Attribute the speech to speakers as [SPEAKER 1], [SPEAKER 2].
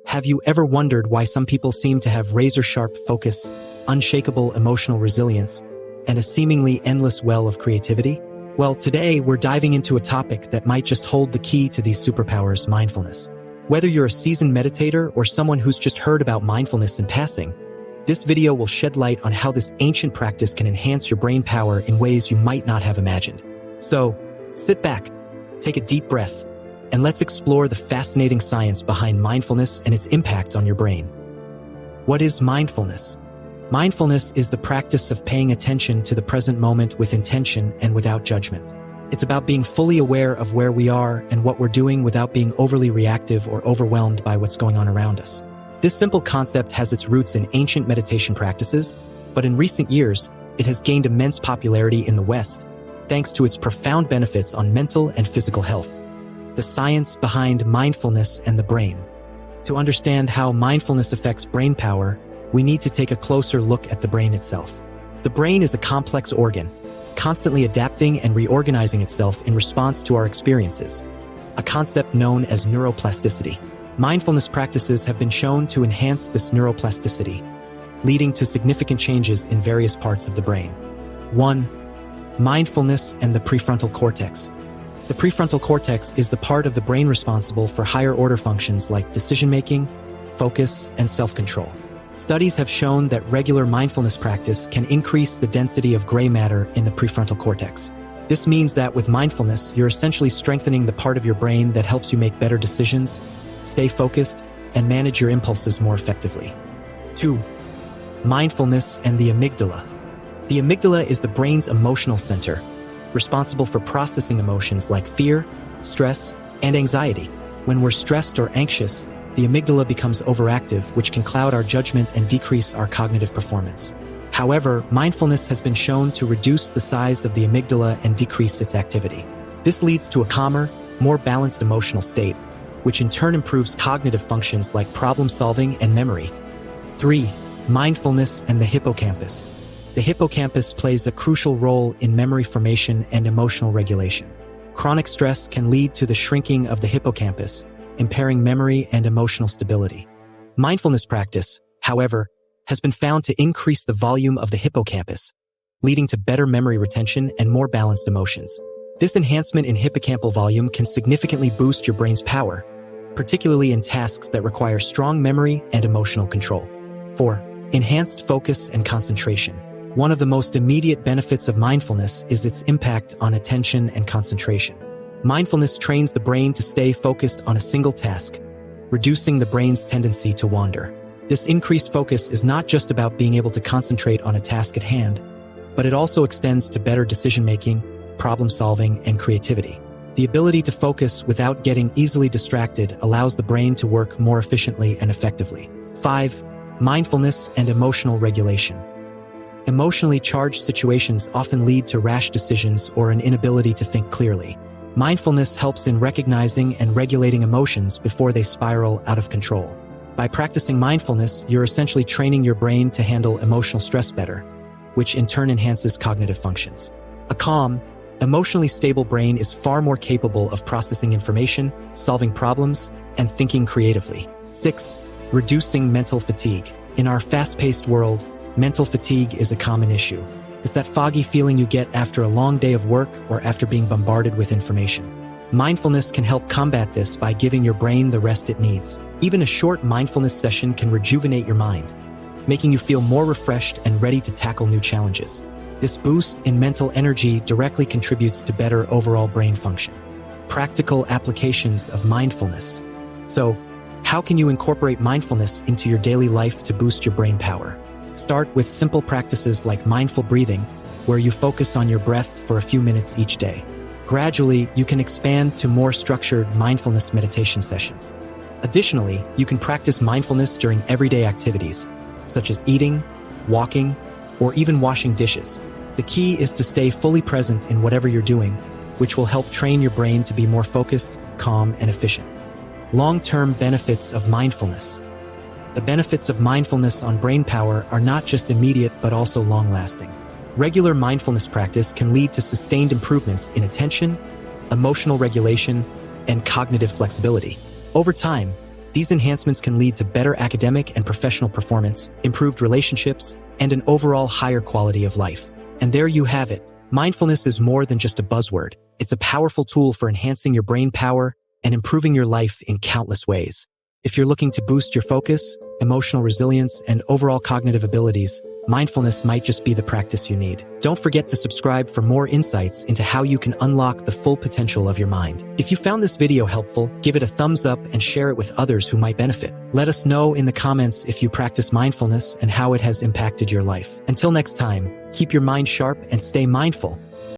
[SPEAKER 1] Have you ever wondered why some people seem to have razor-sharp focus, unshakable emotional resilience, and a seemingly endless well of creativity? Well, today we're diving into a topic that might just hold the key to these superpowers: mindfulness. Whether you're a seasoned meditator or someone who's just heard about mindfulness in passing, this video will shed light on how this ancient practice can enhance your brain power in ways you might not have imagined. So, sit back, take a deep breath, and let's explore the fascinating science behind mindfulness and its impact on your brain. What is mindfulness? Mindfulness is the practice of paying attention to the present moment with intention and without judgment. It's about being fully aware of where we are and what we're doing without being overly reactive or overwhelmed by what's going on around us. This simple concept has its roots in ancient meditation practices, but in recent years, it has gained immense popularity in the West, thanks to its profound benefits on mental and physical health. The science behind mindfulness and the brain. To understand how mindfulness affects brain power, we need to take a closer look at the brain itself. The brain is a complex organ, constantly adapting and reorganizing itself in response to our experiences, a concept known as neuroplasticity. Mindfulness practices have been shown to enhance this neuroplasticity, leading to significant changes in various parts of the brain. 1. Mindfulness and the prefrontal cortex. The prefrontal cortex is the part of the brain responsible for higher-order functions like decision-making, focus, and self-control. Studies have shown that regular mindfulness practice can increase the density of gray matter in the prefrontal cortex. This means that with mindfulness, you're essentially strengthening the part of your brain that helps you make better decisions, stay focused, and manage your impulses more effectively. 2. Mindfulness and the amygdala. The amygdala is the brain's emotional center, responsible for processing emotions like fear, stress, and anxiety. When we're stressed or anxious, the amygdala becomes overactive, which can cloud our judgment and decrease our cognitive performance. However, mindfulness has been shown to reduce the size of the amygdala and decrease its activity. This leads to a calmer, more balanced emotional state, which in turn improves cognitive functions like problem-solving and memory. 3. Mindfulness and the hippocampus. The hippocampus plays a crucial role in memory formation and emotional regulation. Chronic stress can lead to the shrinking of the hippocampus, impairing memory and emotional stability. Mindfulness practice, however, has been found to increase the volume of the hippocampus, leading to better memory retention and more balanced emotions. This enhancement in hippocampal volume can significantly boost your brain's power, particularly in tasks that require strong memory and emotional control. 4. Enhanced focus and concentration. One of the most immediate benefits of mindfulness is its impact on attention and concentration. Mindfulness trains the brain to stay focused on a single task, reducing the brain's tendency to wander. This increased focus is not just about being able to concentrate on a task at hand, but it also extends to better decision-making, problem-solving, and creativity. The ability to focus without getting easily distracted allows the brain to work more efficiently and effectively. 5. Mindfulness and emotional regulation. Emotionally charged situations often lead to rash decisions or an inability to think clearly. Mindfulness helps in recognizing and regulating emotions before they spiral out of control. By practicing mindfulness, you're essentially training your brain to handle emotional stress better, which in turn enhances cognitive functions. A calm, emotionally stable brain is far more capable of processing information, solving problems, and thinking creatively. 6. Reducing mental fatigue. In our fast-paced world, mental fatigue is a common issue. It's that foggy feeling you get after a long day of work or after being bombarded with information. Mindfulness can help combat this by giving your brain the rest it needs. Even a short mindfulness session can rejuvenate your mind, making you feel more refreshed and ready to tackle new challenges. This boost in mental energy directly contributes to better overall brain function. Practical applications of mindfulness. So, how can you incorporate mindfulness into your daily life to boost your brain power? Start with simple practices like mindful breathing, where you focus on your breath for a few minutes each day. Gradually, you can expand to more structured mindfulness meditation sessions. Additionally, you can practice mindfulness during everyday activities, such as eating, walking, or even washing dishes. The key is to stay fully present in whatever you're doing, which will help train your brain to be more focused, calm, and efficient. Long-term benefits of mindfulness. The benefits of mindfulness on brain power are not just immediate but also long-lasting. Regular mindfulness practice can lead to sustained improvements in attention, emotional regulation, and cognitive flexibility. Over time, These enhancements can lead to better academic and professional performance, improved relationships, and an overall higher quality of life. And there you have it. Mindfulness is more than just a buzzword. It's a powerful tool for enhancing your brain power and improving your life in countless ways. If you're looking to boost your focus, emotional resilience, and overall cognitive abilities, mindfulness might just be the practice you need. Don't forget to subscribe for more insights into how you can unlock the full potential of your mind. If you found this video helpful, give it a thumbs up and share it with others who might benefit. Let us know in the comments if you practice mindfulness and how it has impacted your life. Until next time, keep your mind sharp and stay mindful.